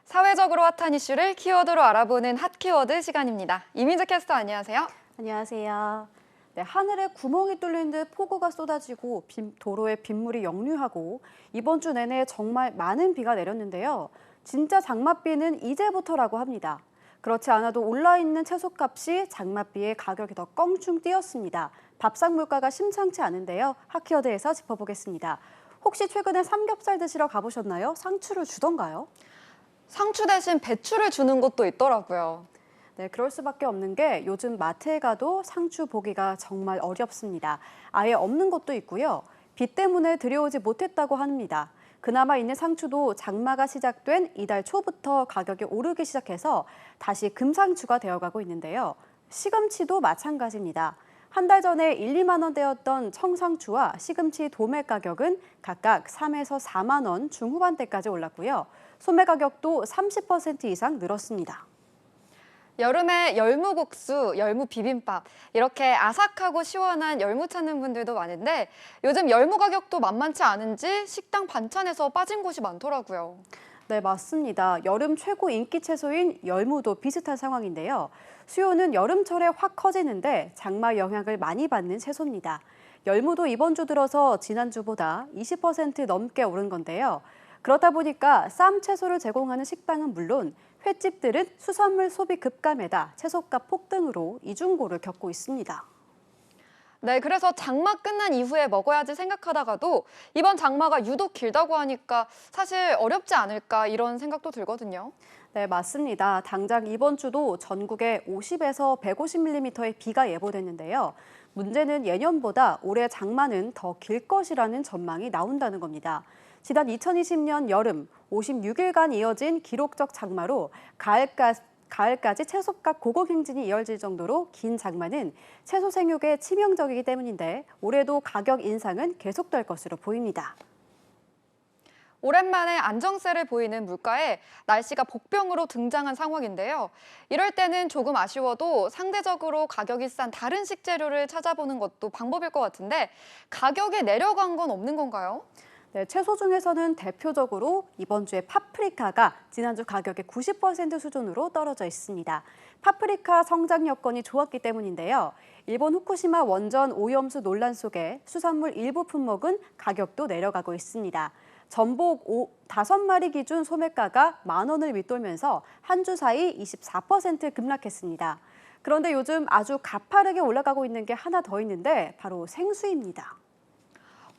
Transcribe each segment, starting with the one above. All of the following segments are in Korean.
사회적으로 핫한 이슈를 키워드로 알아보는 핫키워드 시간입니다. 이민재 캐스터 안녕하세요. 안녕하세요. 네, 하늘에 구멍이 뚫린 듯 폭우가 쏟아지고 도로에 빗물이 역류하고 이번 주 내내 정말 많은 비가 내렸는데요. 진짜 장맛비는 이제부터라고 합니다. 그렇지 않아도 올라있는 채소값이 장맛비의 가격이 더 껑충 뛰었습니다. 밥상 물가가 심상치 않은데요. 핫키워드에서 짚어보겠습니다. 혹시 최근에 삼겹살 드시러 가보셨나요? 상추를 주던가요? 상추 대신 배추를 주는 곳도 있더라고요. 네, 그럴 수밖에 없는 게 요즘 마트에 가도 상추 보기가 정말 어렵습니다. 아예 없는 곳도 있고요. 비 때문에 들여오지 못했다고 합니다. 그나마 있는 상추도 장마가 시작된 이달 초부터 가격이 오르기 시작해서 다시 금상추가 되어가고 있는데요. 시금치도 마찬가지입니다. 한 달 전에 1, 2만 원대였던 청상추와 시금치 도매 가격은 각각 3에서 4만 원 중후반대까지 올랐고요. 소매 가격도 30% 이상 늘었습니다. 여름에 열무국수, 열무비빔밥 이렇게 아삭하고 시원한 열무 찾는 분들도 많은데 요즘 열무 가격도 만만치 않은지 식당 반찬에서 빠진 곳이 많더라고요. 네, 맞습니다. 여름 최고 인기 채소인 열무도 비슷한 상황인데요. 수요는 여름철에 확 커지는데 장마 영향을 많이 받는 채소입니다. 열무도 이번 주 들어서 지난주보다 20% 넘게 오른 건데요. 그렇다 보니까 쌈 채소를 제공하는 식당은 물론 횟집들은 수산물 소비 급감에다 채소값 폭등으로 이중고를 겪고 있습니다. 네, 그래서 장마 끝난 이후에 먹어야지 생각하다가도 이번 장마가 유독 길다고 하니까 사실 어렵지 않을까 이런 생각도 들거든요. 네, 맞습니다. 당장 이번 주도 전국에 50에서 150mm의 비가 예보됐는데요. 문제는 예년보다 올해 장마는 더 길 것이라는 전망이 나온다는 겁니다. 지난 2020년 여름 56일간 이어진 기록적 장마로 가을까지 채소값 고공행진이 이어질 정도로 긴 장마는 채소 생육에 치명적이기 때문인데 올해도 가격 인상은 계속될 것으로 보입니다. 오랜만에 안정세를 보이는 물가에 날씨가 복병으로 등장한 상황인데요. 이럴 때는 조금 아쉬워도 상대적으로 가격이 싼 다른 식재료를 찾아보는 것도 방법일 것 같은데 가격이 내려간 건 없는 건가요? 네, 채소 중에서는 대표적으로 이번 주에 파프리카가 지난주 가격의 90% 수준으로 떨어져 있습니다. 파프리카 성장 여건이 좋았기 때문인데요. 일본 후쿠시마 원전 오염수 논란 속에 수산물 일부 품목은 가격도 내려가고 있습니다. 전복 5마리 기준 소매가가 10,000원을 윗돌면서 한 주 사이 24% 급락했습니다. 그런데 요즘 아주 가파르게 올라가고 있는 게 하나 더 있는데 바로 생수입니다.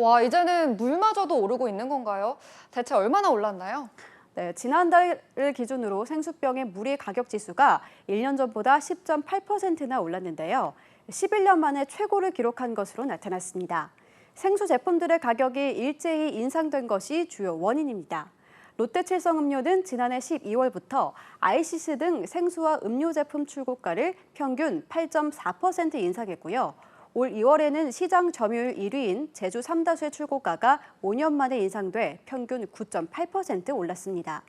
와, 이제는 물마저도 오르고 있는 건가요? 대체 얼마나 올랐나요? 네, 지난달을 기준으로 생수병의 물의 가격 지수가 1년 전보다 10.8%나 올랐는데요. 11년 만에 최고를 기록한 것으로 나타났습니다. 생수 제품들의 가격이 일제히 인상된 것이 주요 원인입니다. 롯데칠성음료는 지난해 12월부터 아이시스 등 생수와 음료 제품 출고가를 평균 8.4% 인상했고요. 올 2월에는 시장 점유율 1위인 제주 삼다수의 출고가가 5년 만에 인상돼 평균 9.8% 올랐습니다.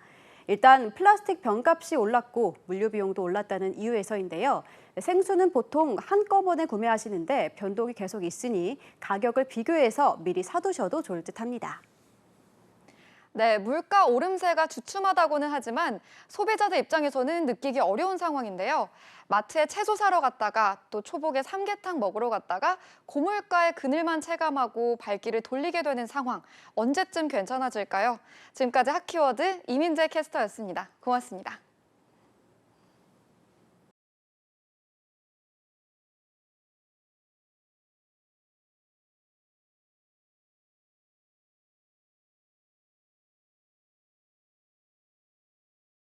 일단 플라스틱 병값이 올랐고 물류 비용도 올랐다는 이유에서인데요. 생수는 보통 한꺼번에 구매하시는데 변동이 계속 있으니 가격을 비교해서 미리 사두셔도 좋을 듯합니다. 네, 물가 오름세가 주춤하다고는 하지만 소비자들 입장에서는 느끼기 어려운 상황인데요. 마트에 채소 사러 갔다가 또 초복에 삼계탕 먹으러 갔다가 고물가의 그늘만 체감하고 발길을 돌리게 되는 상황. 언제쯤 괜찮아질까요? 지금까지 핫키워드 이민재 캐스터였습니다. 고맙습니다.